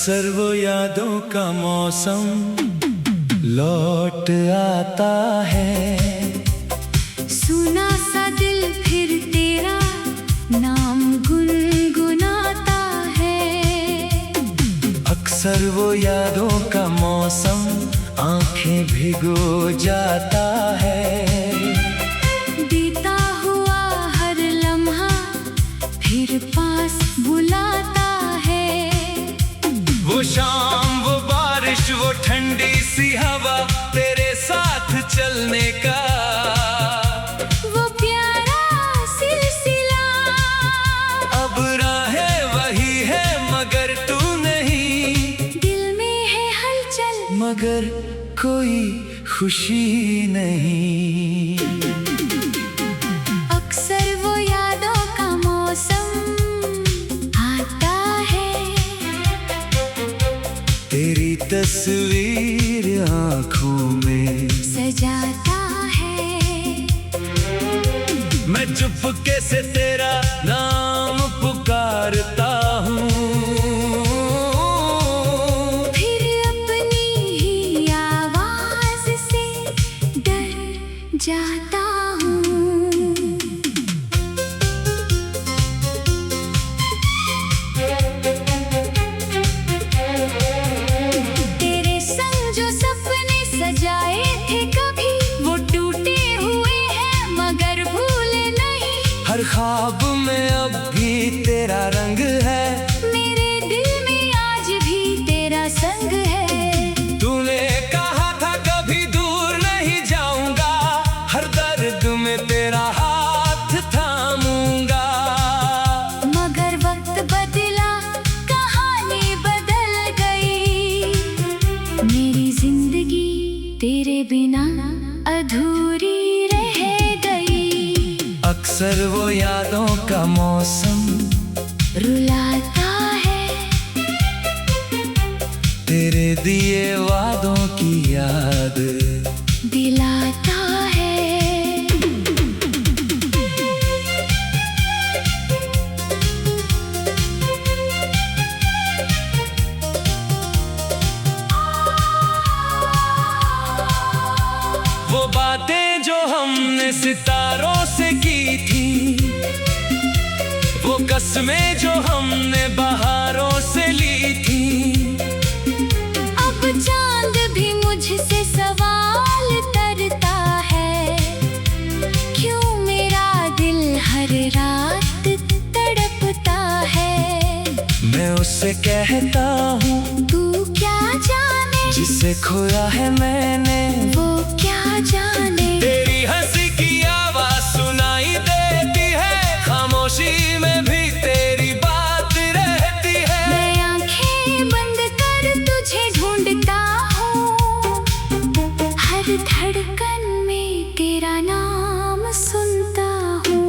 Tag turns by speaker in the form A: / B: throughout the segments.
A: अक्सर वो यादों का मौसम लौट आता है।
B: सुना सा दिल फिर तेरा नाम गुनगुनाता है।
A: अक्सर वो यादों का मौसम आंखें भिगो जाता है।
B: बीता हुआ हर लम्हा फिर पास बुलाता है।
A: वो शाम, वो बारिश, वो ठंडी सी हवा, तेरे साथ चलने का
B: वो प्यारा सिलसिला।
A: अब राहें वही है मगर तू नहीं।
B: दिल में है हलचल
A: मगर कोई खुशी नहीं।
B: अक्सर वो यादों का मौसम आता है।
A: तेरी तस्वीर आँखों में
B: सजाता है।
A: मैं चुपके से तेरा नाम पुकारता हूँ।
B: फिर अपनी ही आवाज से डर जाता हूँ। तेरे संग जो सपने सजाए थे कभी वो टूटे हुए हैं मगर भूले नहीं।
A: हर ख्वाब में अब भी तेरा रंग है।
B: मेरे दिल में आज भी तेरा संग है।
A: तूने कहा था कभी दूर नहीं जाऊंगा, हर दर्द में तेरा हाथ थामूंगा।
B: मगर वक्त बदला, कहानी बदल गई। मेरी जिंदगी तेरे बिना अधूरी रह गई।
A: अक्सर वो यादों का मौसम
B: रुलाता है।
A: तेरे दिए वादों की याद
B: दिलाता है।
A: वो बातें जो हमने सितारों से की थी, वो कसमें जो हमने बहारों से ली थी।
B: अब चांद भी मुझसे सवाल करता है। क्यों मेरा दिल हर रात तड़पता है।
A: मैं उससे कहता हूँ
B: तू क्या जाने
A: जिसे खोया है मैंने,
B: वो क्या जाने।
A: तेरी हंसी की आवाज सुनाई देती है, खामोशी में भी तेरी बात रहती है।
B: मैं आंखें बंद कर तुझे ढूंढता हूँ। हर धड़कन में तेरा नाम सुनता हूँ।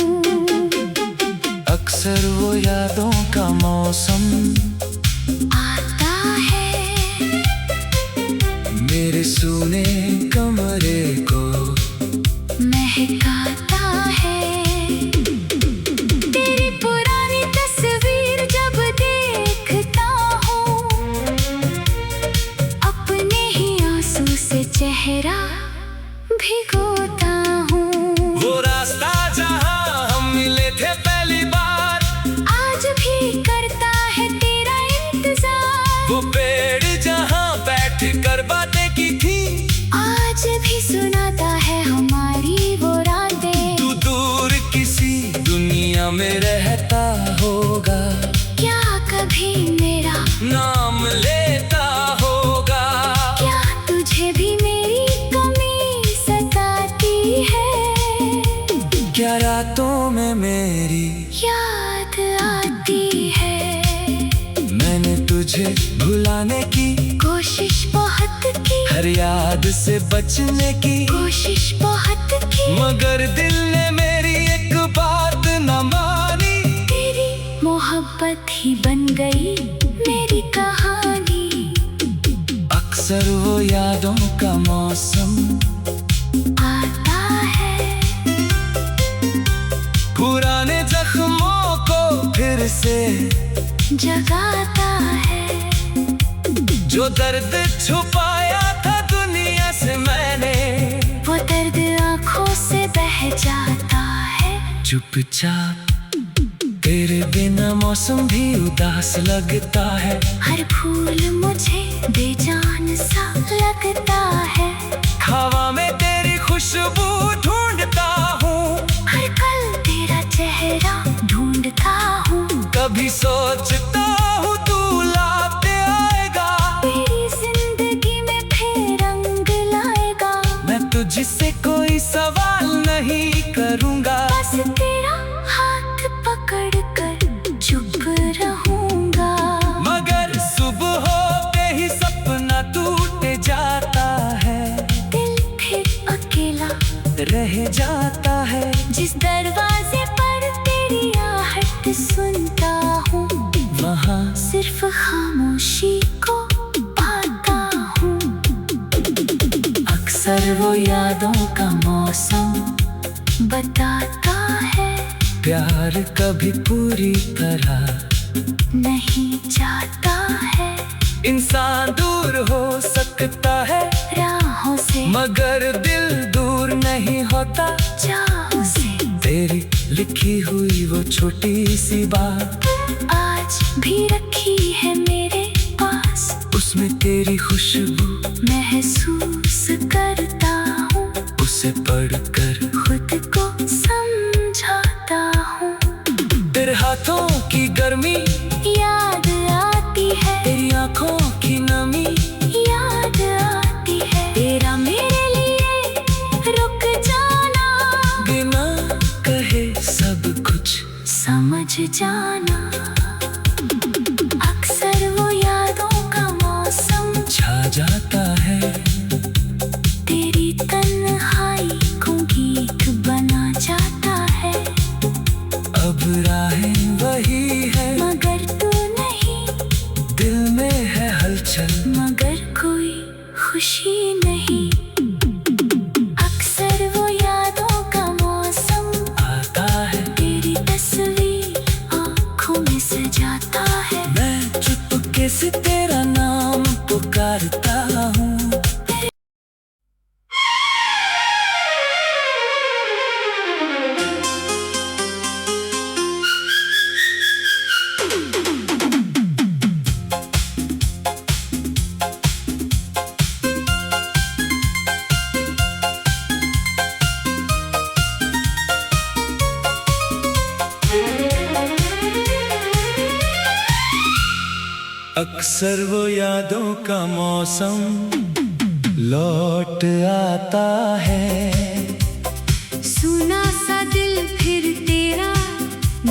A: अक्सर वो यादों का मौसम
B: आता है।
A: मेरे सूने कमरे को
B: महकाता है। तेरी पुरानी तस्वीर जब देखता हूँ, अपने ही आंसू से चेहरा भिगोता हूँ।
A: वो रास्ता जहाँ हम मिले थे पहली बार,
B: आज भी करता है तेरा इंतजार।
A: वो पेड़ जहाँ बैठ कर बातें की थी,
B: आज भी सुनाता है हमारी वो रातें।
A: तू दूर किसी दुनिया में रहता होगा,
B: क्या कभी मेरा
A: नाम लेता होगा।
B: क्या तुझे भी मेरी कमी सताती है।
A: क्या रातों में मेरी
B: याद आती है।
A: मैंने तुझे भुलाने की
B: कोशिश बहुत की,
A: हर याद से बचने की
B: कोशिश बहुत की।
A: मगर दिल ने मेरी एक बात न मानी।
B: तेरी मोहब्बत ही बन गई मेरी कहानी।
A: अक्सर वो यादों का मौसम
B: आता है।
A: पुराने जख्मों को फिर से
B: जगाता है।
A: जो दर्द छुपाया था दुनिया से मैंने,
B: वो दर्द आंखों से बह जाता है।
A: चुपचाप तेरे बिना मौसम भी उदास लगता है।
B: हर फूल मुझे बेजान सा लगता है।
A: हवा में तेरी खुशबू ढूंढता हूँ,
B: हर पल तेरा चेहरा ढूंढता हूँ।
A: कभी सोचता हूँ तू लाते आएगा,
B: तेरी जिंदगी में फिर रंग लाएगा।
A: मैं तुझसे कोई सवाल नहीं करूँगा,
B: बस तेरा हाथ पकड़ कर चुप रहूंगा।
A: मगर सुबह होते ही सपना टूट जाता है,
B: दिल फिर अकेला
A: रह जाता है।
B: जिस दरवाजे पर तेरी आहट सुनता हूँ,
A: वहाँ
B: सिर्फ खामोशी को पाता हूँ। अक्सर वो यादों का मौसम बताता है,
A: प्यार कभी पूरी तरह
B: नहीं जाता है।
A: इंसान दूर हो सकता है
B: राहों से,
A: मगर दिल दूर नहीं होता।
B: चाहों से
A: तेरी लिखी हुई वो छोटी सी बात
B: आज भी रखी है मेरे पास।
A: उसमें तेरी खुशबू
B: महसूस करता हूँ,
A: उसे पढ़कर
B: खुद को समझाता हूँ।
A: तेरे हाथों की गर्मी
B: याद आती है,
A: तेरी आंखों की नमी
B: याद आती है। तेरा मेरे लिए रुक जाना,
A: बिना कहे सब कुछ
B: समझ जाना। अक्सर वो यादों का मौसम
A: छा जाता है,
B: तेरी तन्हाई को गीत बना जाता है।
A: अब राहें वही है,
B: मगर तू नहीं,
A: दिल में है हलचल
B: मगर कोई खुशी नहीं। अक्सर वो यादों का मौसम
A: आता है,
B: तेरी तस्वीर आँखों में सजाता है।
A: मैं चुपके से तेरा नाम पुकारता हूँ। अक्सर वो यादों का मौसम लौट आता है,
B: सुना सा दिल फिर तेरा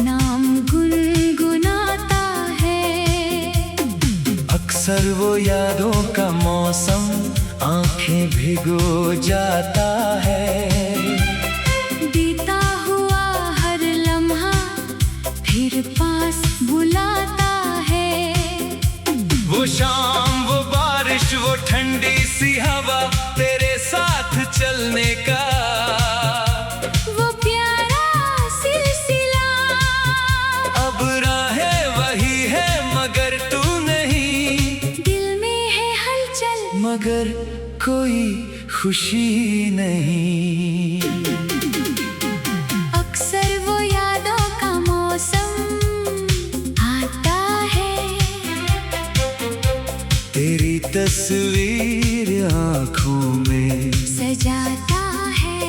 B: नाम गुनगुनाता है।
A: अक्सर वो यादों का मौसम आंखें भिगो जाता है।
B: बीता हुआ हर लम्हा फिर पास बुलाता है।
A: वो शाम, वो बारिश, वो ठंडी सी हवा, तेरे साथ चलने का
B: वो प्यारा सिलसिला,
A: अब राहें वही है मगर तू नहीं।
B: दिल में है हलचल
A: मगर कोई खुशी नहीं।
B: अक्सर वो यादों का मौसम आता है,
A: तेरी तस्वीर आँखों में
B: सजाता है।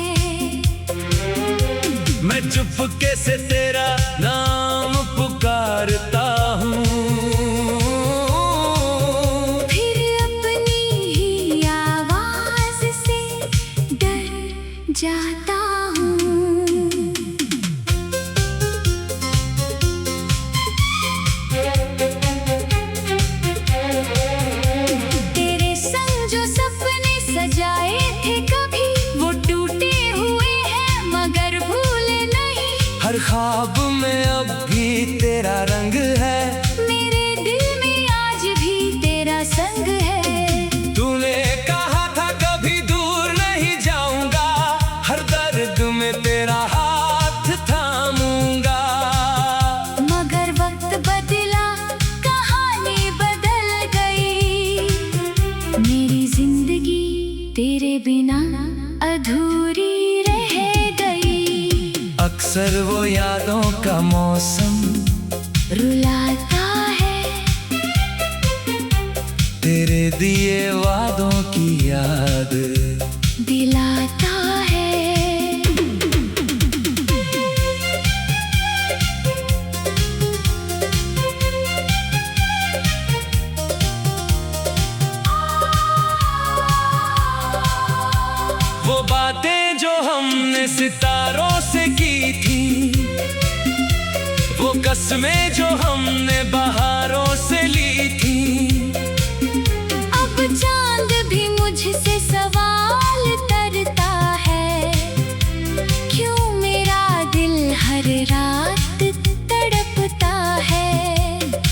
A: मैं चुपके से तेरा नाम पुकारता हूँ,
B: फिर अपनी ही आवाज से डर जाता हूँ। तेरे संग जो सपने सजाए थे कभी, वो टूटे हुए हैं मगर भूले नहीं।
A: हर ख्वाब में अब भी तेरा रंग है,
B: मेरे दिल में आज भी तेरा संग है।
A: तूने कहा था कभी दूर नहीं जाऊंगा, हर दर्द में तेरा हाथ थामूंगा।
B: मगर वक्त बदला, कहानी बदल गई। तेरे बिना अधूरी रह गई।
A: अक्सर वो यादों का मौसम
B: रुलाता है,
A: तेरे दिए वादों की याद
B: दिलाता है।
A: वो बातें जो हमने सितारों से की थी, वो कसमें जो हमने बहारों से ली थी।
B: अब चांद भी मुझसे सवाल करता है, क्यों मेरा दिल हर रात तड़पता है।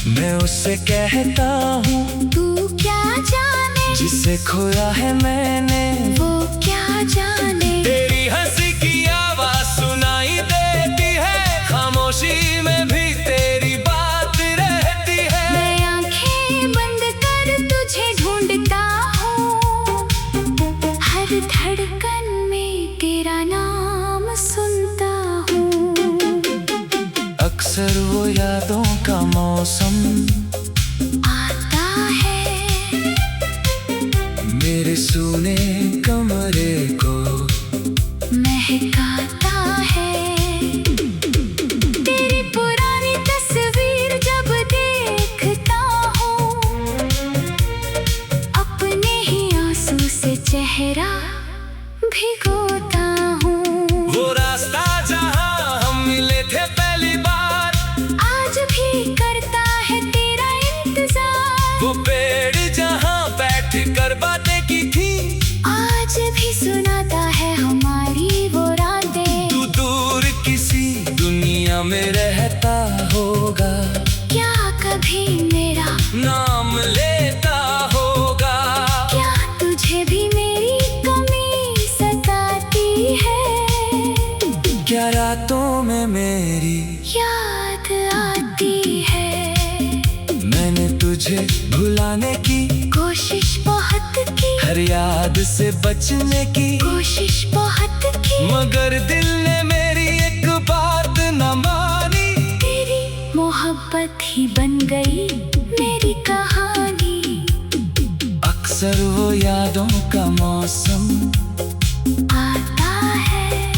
A: मैं उससे कहता हूँ
B: तू क्या जाने,
A: जिसे खोया है मैंने
B: वो क्या जाने।
A: तेरी हंसी की आवाज सुनाई देती है, खामोशी में भी तेरी बात रहती है।
B: मैं आंखें बंद कर तुझे ढूंढता हूँ, हर धड़कन में तेरा नाम सुनता हूँ।
A: अक्सर वो यादों का मौसम
B: आता है,
A: मेरे सूने कमरे को
B: महकाता है। तेरी पुरानी तस्वीर जब देखता हूँ, अपने ही आंसू से चेहरा भिगोता हूँ।
A: वो रास्ता जहाँ हम मिले थे पहली बार,
B: आज भी करता है तेरा इंतजार।
A: वो पेड़ जहाँ बैठ कर बातें की थी,
B: आज भी सुनाता है हमारी वो रातें।
A: तू दूर किसी दुनिया में रहता होगा,
B: क्या कभी मेरा
A: नाम लेता होगा।
B: क्या तुझे भी मेरी कमी सताती है,
A: क्या रातों में मेरी
B: याद आती है।
A: मैंने तुझे भुलाने की
B: कोशिश बहुत की,
A: हर याद से बचने की
B: कोशिश बहुत की,
A: मगर दिल ने मेरी एक बात न मानी।
B: तेरी मोहब्बत ही बन गई मेरी कहानी।
A: अक्सर वो यादों का मौसम
B: आता है,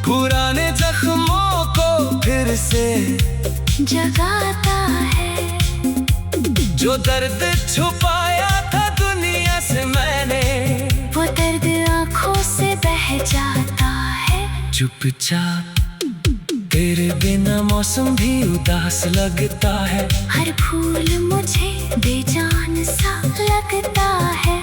A: पुराने जख्मों को फिर से
B: जगाता है।
A: जो दर्द छुपाया था दुनिया से मैंने,
B: वो दर्द आंखों से बह जाता है।
A: चुपचाप तेरे बिना मौसम भी उदास लगता है।
B: हर फूल मुझे बेजान सा लगता है।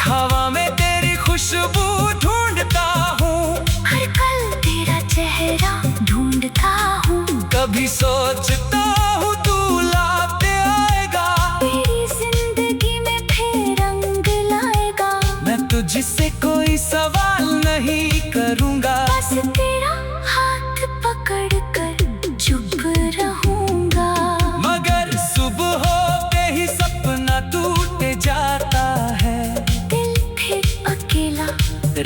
A: हवा में तेरी खुशबू ढूंढता हूँ,
B: हर पल तेरा चेहरा ढूंढता हूँ।
A: कभी सोचता हूँ तू लाते आएगा,
B: तेरी जिंदगी में फिर रंग लाएगा।
A: मैं तुझसे कोई सवाल नहीं करूँगा,
B: बस तेरा हाथ पकड़ कर चुप रहूंगा।
A: मगर सुबह होते ही सपना टूट जाता है,
B: दिल फिर अकेला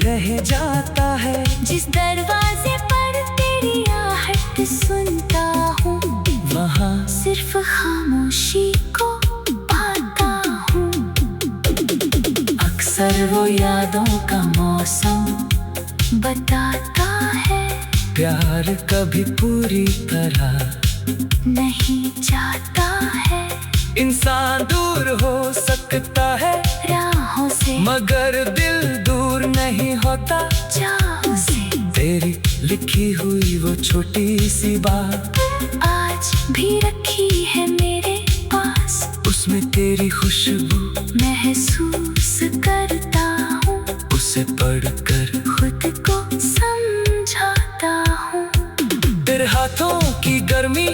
A: रह जाता है।
B: जिस दरवाजे पर तेरी आहट सुनता हूँ,
A: वहाँ
B: सिर्फ खामोशी को पाता हूँ।
A: अक्सर वो यादों का मौसम
B: बताता है,
A: प्यार कभी पूरी तरह
B: नहीं जाता है।
A: इंसान दूर हो सकता है,
B: राहों से
A: मगर दिल दूर नहीं होता।
B: चाहों से
A: तेरी लिखी हुई वो छोटी सी बात
B: आज भी रखी है मेरे पास।
A: उसमें तेरी खुशबू
B: महसूस करता हूँ,
A: उसे पढ़कर
B: खुद को समझाता हूँ।
A: तेरे हाथों की गर्मी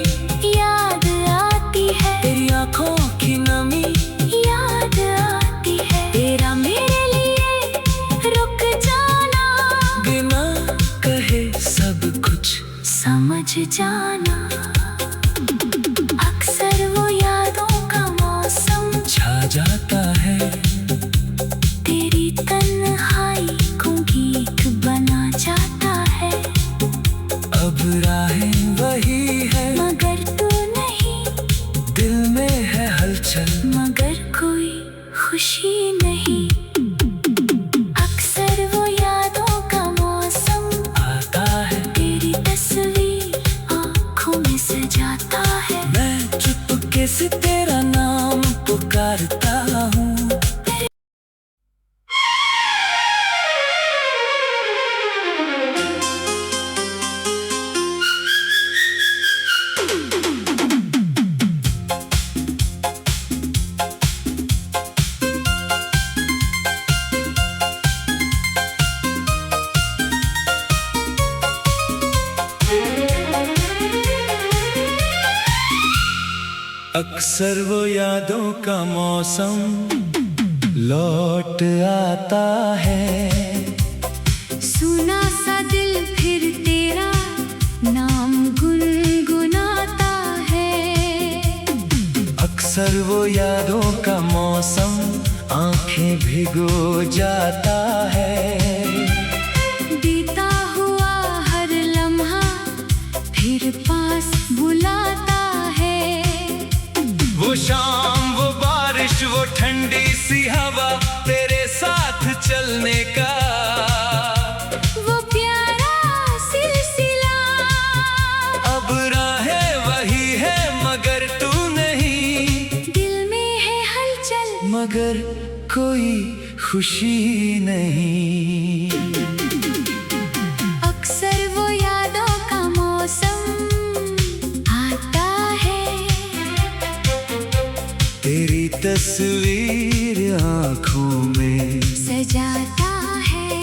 B: याद आती है,
A: तेरी आंखों की नमी
B: याद आती है। तेरा मेरे लिए रुक जाना,
A: बिना कहे सब कुछ
B: समझ जाना। अक्सर वो यादों का मौसम
A: छा जाता है। अक्सर वो यादों का मौसम लौट आता है।
B: सुना सा दिल फिर तेरा नाम गुनगुनाता है।
A: अक्सर वो यादों का मौसम आंखें भिगो जाता है।
B: बीता हुआ हर लम्हा फिर पास बुलाता है।
A: वो शाम, वो बारिश, वो ठंडी सी हवा, तेरे साथ चलने का
B: वो प्यारा सिलसिला।
A: अब राहें वही है मगर तू नहीं।
B: दिल में है हलचल
A: मगर कोई खुशी नहीं।
B: अक्सर वो यादों का मौसम आता है।
A: तेरी तस्वीर आँखों में
B: सजाता है।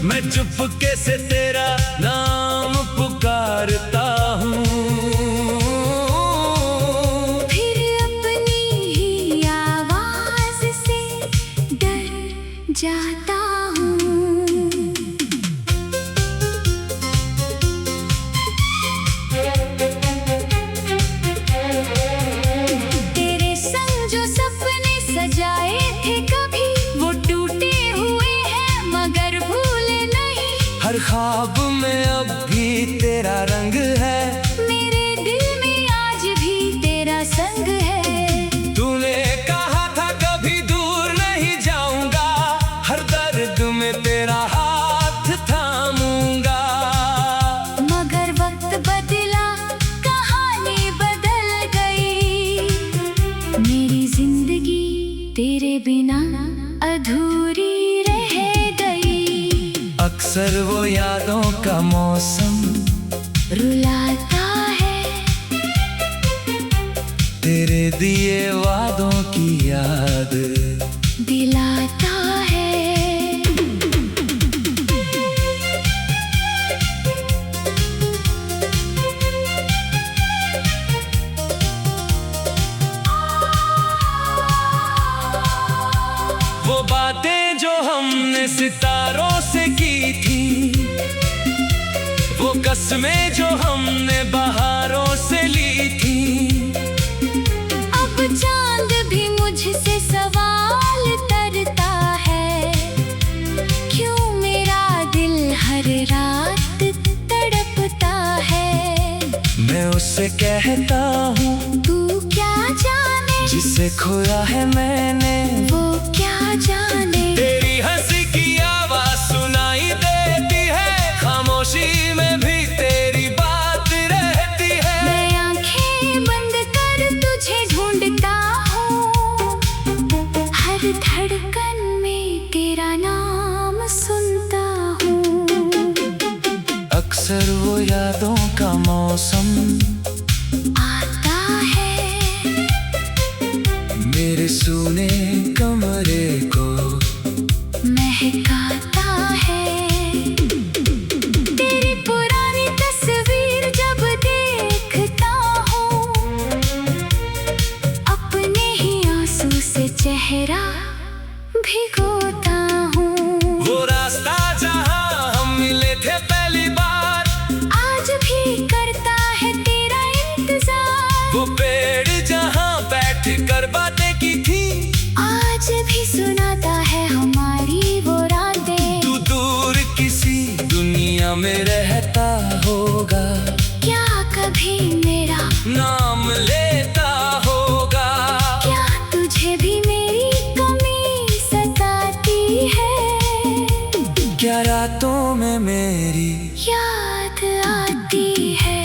A: मैं चुपके से तेरा नाम पुकारता हूँ।
B: फिर अपनी ही आवाज से डर जाता हूँ। तेरे संग जो सपने सजाए थे कभी वो टूटे हुए हैं मगर भूले नहीं।
A: हर ख्वाब में अब भी तेरा रंग है।
B: मेरे दिल में आज भी तेरा संग है।
A: तूने कहा था कभी दूर नहीं जाऊंगा, हर दर्द में तेरा हाथ थामूंगा।
B: मगर वक्त बदला, कहानी बदल गई। मेरी जिंदगी तेरे बिना अधूरी रह गई।
A: अक्सर वो यादों का मौसम
B: रुलाता है।
A: तेरे दिए वादों की याद
B: दिलाता है।
A: वो बातें जो हमने सितारों से की थी, वो कसमें जो हमने बहारों से ली थी।
B: अब चांद भी मुझसे सवाल करता है। क्यों मेरा दिल हर रात तड़पता है।
A: मैं उससे कहता हूँ
B: तू क्या जाने
A: जिसे खोया है मैंने,
B: वो क्या जाने।
A: तेरी हंसी की आवाज सुनाई देती है, खामोशी में भी तेरी बात रहती है।
B: मैं आंखें बंद कर तुझे ढूंढता हूँ। हर धड़कन में तेरा नाम सुनता हूँ।
A: अक्सर वो यादों का मौसम
B: आता है।
A: मेरे सूने कमरे को
B: महकाता है। तेरी पुरानी तस्वीर जब देखता हूँ, अपने ही आंसू से चेहरा भिगोता हूँ।
A: वो रास्ता जहाँ हम मिले थे पहली बार,
B: आज भी करता है तेरा इंतजार।
A: वो पेड़ जहाँ बैठ कर बातें की थी,
B: आज भी सुनाता है हमारी वो रातें।
A: तू दूर किसी दुनिया में रहता होगा,
B: क्या कभी मेरा
A: नाम लेता होगा।
B: क्या तुझे भी मेरी कमी सताती है।
A: क्या रातों में मेरी
B: याद आती है।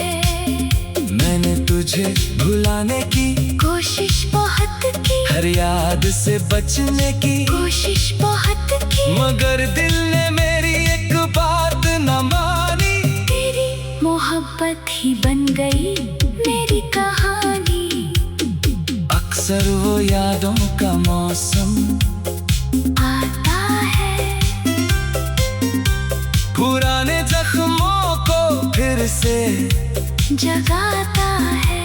A: मैंने तुझे भुलाने की
B: कोशिश बहुत की,
A: हर याद से बचने की
B: कोशिश बहुत की।
A: मगर दिल ने मेरी एक बात न मानी।
B: तेरी मोहब्बत ही बन गई मेरी कहानी।
A: अक्सर वो यादों का मौसम
B: आता है।
A: पुराने जख्मों को फिर से
B: जगाता है।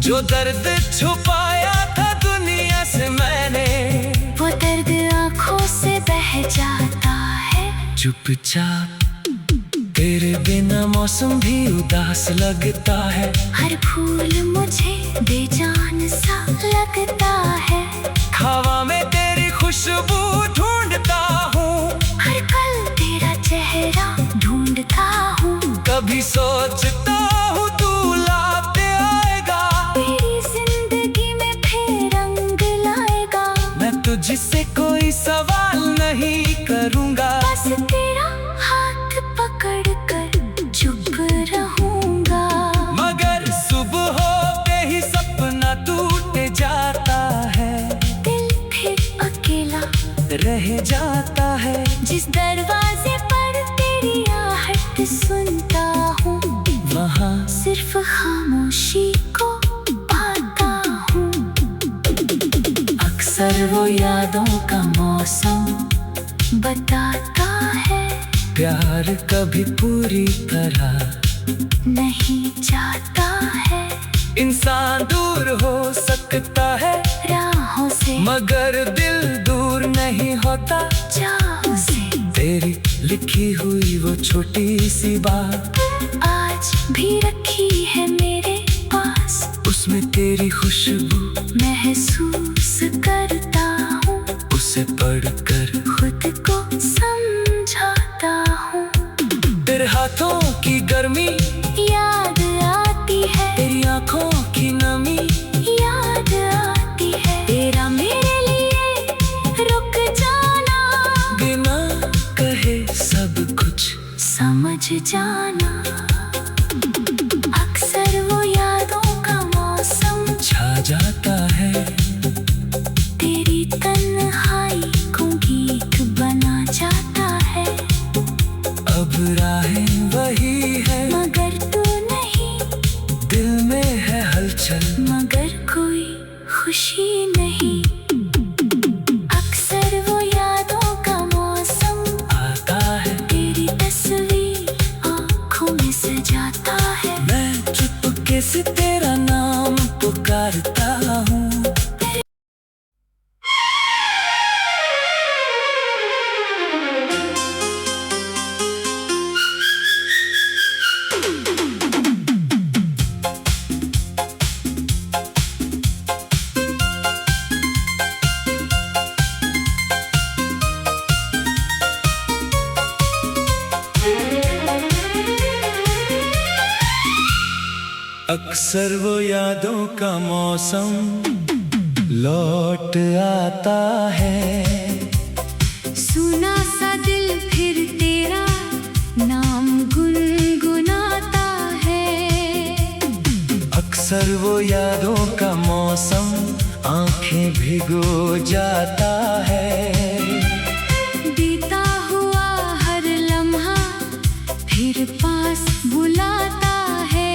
A: जो दर्द छुपाया था दुनिया से मैंने,
B: वो दर्द आंखों से बह जाता है।
A: चुपचाप तेरे बिना मौसम भी उदास लगता है।
B: हर फूल मुझे बेजान सा लगता है।
A: हवा में तेरी खुशबू ढूंढता हूँ,
B: हर पल तेरा चेहरा ढूंढता हूँ।
A: कभी सोचता हूँ तू लाते आएगा,
B: मेरी जिंदगी में फिर रंग लाएगा।
A: मैं तुझसे कोई सवाल नहीं करूँगा,
B: बस तेरा हाथ पकड़ कर चुप रहूँगा।
A: मगर सुबह होते ही सपना टूट जाता है,
B: दिल फिर अकेला
A: रह जाता है।
B: जिस दरवाजे पर तेरी आहट सुनता हूँ,
A: वहाँ
B: सिर्फ खामोशी को पाता हूँ।
A: अक्सर वो यादों का मौसम
B: बताता है,
A: प्यार कभी पूरी तरह
B: नहीं जाता है।
A: इंसान दूर हो सकता है
B: राहों से
A: मगर दिल दूर नहीं होता।
B: चाहों से
A: तेरी लिखी हुई वो छोटी सी बात
B: आज भी रखी है मेरे पास।
A: उसमें तेरी खुशबू
B: महसूस करता हूँ,
A: उसे पढ़कर
B: खुद को समझाता हूँ।
A: तेरे हाथों की गर्मी
B: याद आती है,
A: तेरी आंखों की नमी
B: याद आती है। तेरा मेरे लिए रुक जाना,
A: बिना कहे सब कुछ
B: समझ जाना। अक्सर वो यादों का मौसम
A: छा जाता है,
B: तेरी तन्हाई को गीत बना जाता है।
A: अब राहें वही है
B: मगर तू नहीं,
A: दिल में है हलचल
B: मगर कोई खुशी नहीं। अक्सर वो यादों का मौसम
A: आता है,
B: तेरी तस्वीर आँखों में सजाता है।
A: मैं चुपके से तेरा नाम पुकारता हूँ। अक्सर वो यादों का मौसम लौट आता है,
B: सुना सा दिल फिर तेरा नाम गुनगुनाता है।
A: अक्सर वो यादों का मौसम आंखें भिगो जाता है।
B: बीता हुआ हर लम्हा फिर पास बुलाता है।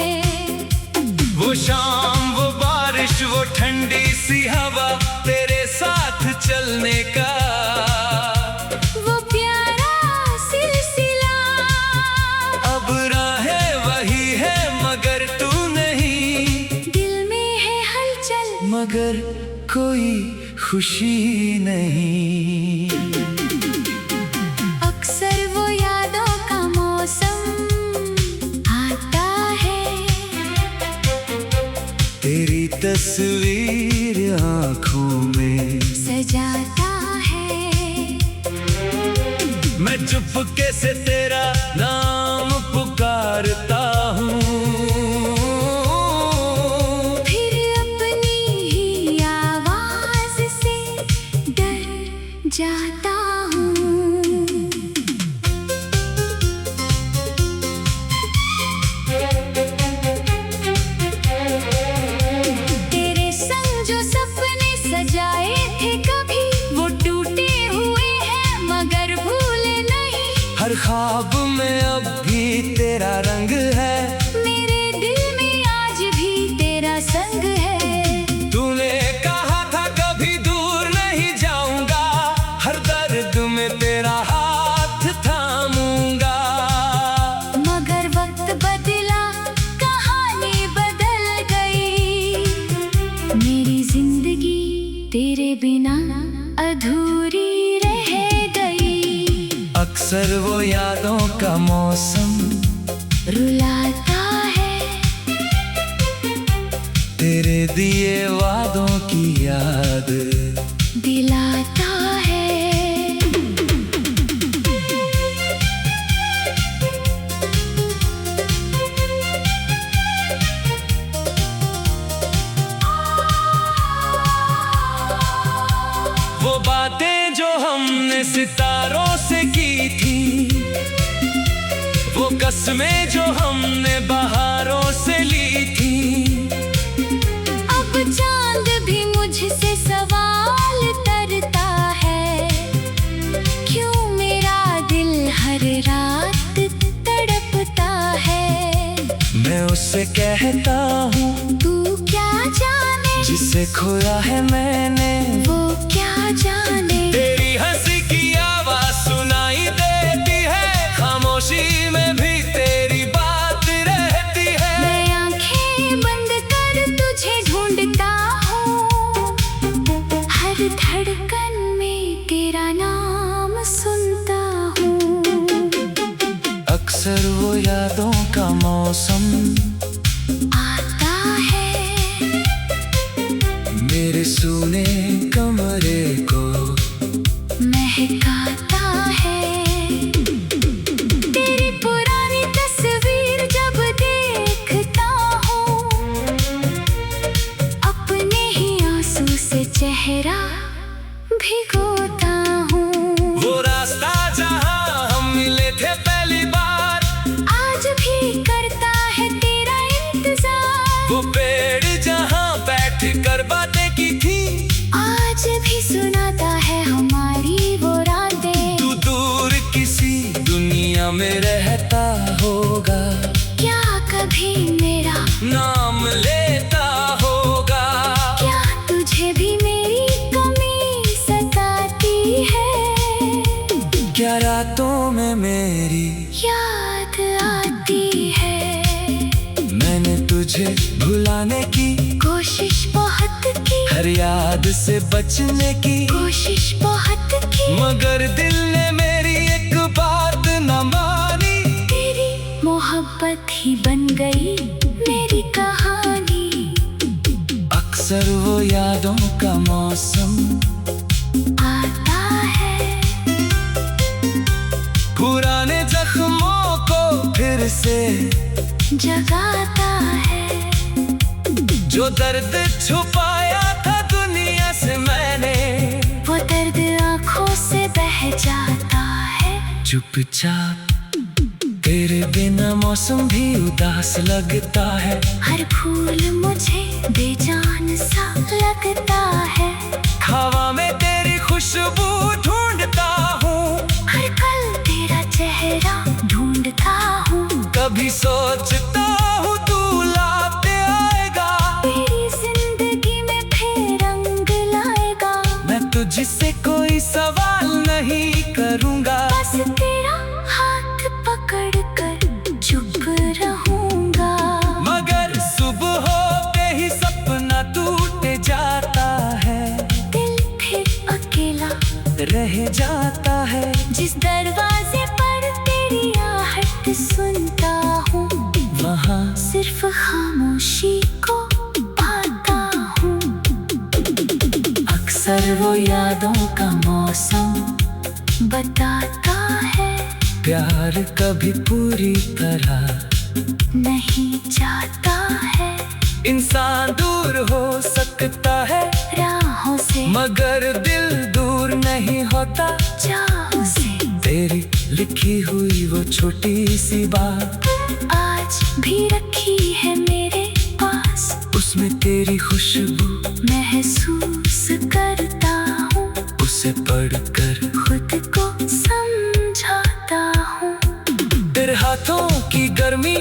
A: वो शाम, वो बारिश, वो ठंडी सी हवा, तेरे साथ चलने का
B: वो प्यारा सिलसिला,
A: अब राहें वही है मगर तू नहीं।
B: दिल में है हलचल
A: मगर कोई खुशी नहीं।
B: अक्सर वो यादों का मौसम आता है,
A: तेरी तस्वीर आँखों में
B: सजाता है।
A: मैं चुपके से तेरा नाम पुकारता हूँ,
B: फिर अपनी ही आवाज से डर जाता हूँ। तेरे संग जो सपने सजाए थे कभी, वो टूटे हुए हैं मगर भूले नहीं।
A: हर ख्वाब में अब भी तेरा रंग है,
B: मेरे दिल में आज भी तेरा संग है।
A: तूने कहा था कभी दूर नहीं जाऊंगा, हर दर्द में तेरा हाथ थामूंगा।
B: मगर वक्त बदला, कहानी बदल गई। अधूरी रह गई।
A: अक्सर वो यादों का मौसम
B: रुलाता है,
A: तेरे दिए वादों की याद
B: दिलाता है।
A: वो बातें जो हमने सितारों से की थी, वो कसमें जो हमने बहारों से ली थी।
B: अब चांद भी मुझसे सवाल करता है, क्यों मेरा दिल हर रात तड़पता है।
A: मैं उससे कहता हूँ
B: तू क्या जाने,
A: जिसे खोया है मैंने
B: वो क्या जाने।
A: तेरी हंसी की आवाज सुनाई देती है, खामोशी में भी तेरी बात रहती है।
B: मैं आंखें बंद कर तुझे ढूंढता हूँ, हर धड़कन में तेरा नाम सुनता हूँ।
A: अक्सर वो यादों का मौसम
B: आता है,
A: मेरे सूने कमरे को
B: महकाता है। तेरी पुरानी तस्वीर जब देखता हूँ, अपने ही आंसू से चेहरा भिगोता हूँ।
A: वो रास्ता जहाँ हम मिले थे पहली बार,
B: आज भी करता है तेरा इंतजार।
A: वो पेड़ जहाँ बैठ कर बातें की थी,
B: आज भी सुनाता है हमारी वो रातें।
A: तू दूर किसी दुनिया में रहता होगा,
B: क्या कभी मेरा
A: नाम लेता होगा।
B: क्या तुझे भी मेरी कमी सताती है,
A: क्या रातों में मेरी
B: याद आती है।
A: मैंने तुझे भुलाने की
B: कोशिश बहुत की,
A: हर याद से बचने की
B: कोशिश बहुत की,
A: मगर दिल ने मेरी एक बात न मानी।
B: तेरी मोहब्बत ही बन गई मेरी कहानी।
A: अक्सर वो यादों का मौसम
B: आता है,
A: पुराने जख्मों को फिर से
B: जगाता है।
A: जो दर्द छुपाया था दुनिया से मैंने,
B: वो दर्द आंखों से बह जाता है।
A: चुपचाप तेरे बिना मौसम भी उदास लगता है।
B: हर फूल मुझे बेजान सा लगता है।
A: हवा में तेरी खुशबू ढूंढता हूँ,
B: हर पल तेरा चेहरा ढूंढता हूँ।
A: कभी सोचता हूँ तू लाते आएगा,
B: तेरी जिंदगी में फिर रंग लाएगा।
A: मैं तुझसे कोई सवाल नहीं करूँगा,
B: बस तेरा हाथ पकड़ कर चुप रहूंगा।
A: मगर सुबह होते ही सपना टूट जाता है,
B: दिल फिर अकेला
A: रह जाता है।
B: जिस दरवाजे पर तेरी आहट सुनता हूँ,
A: वहाँ
B: सिर्फ खामोशी को पाता हूँ।
A: अक्सर वो यादों का मौसम
B: बताता है,
A: प्यार कभी पूरी तरह
B: नहीं जाता है।
A: इंसान दूर हो सकता है,
B: राहों से
A: मगर दिल दूर नहीं होता।
B: चाहों से
A: तेरी लिखी हुई वो छोटी सी बात
B: आज भी रखी है मेरे पास।
A: उसमें तेरी खुशबू
B: महसूस करता हूँ,
A: उसे पढ़कर
B: खुद को समझाता हूँ।
A: तेरे हाथों की गर्मी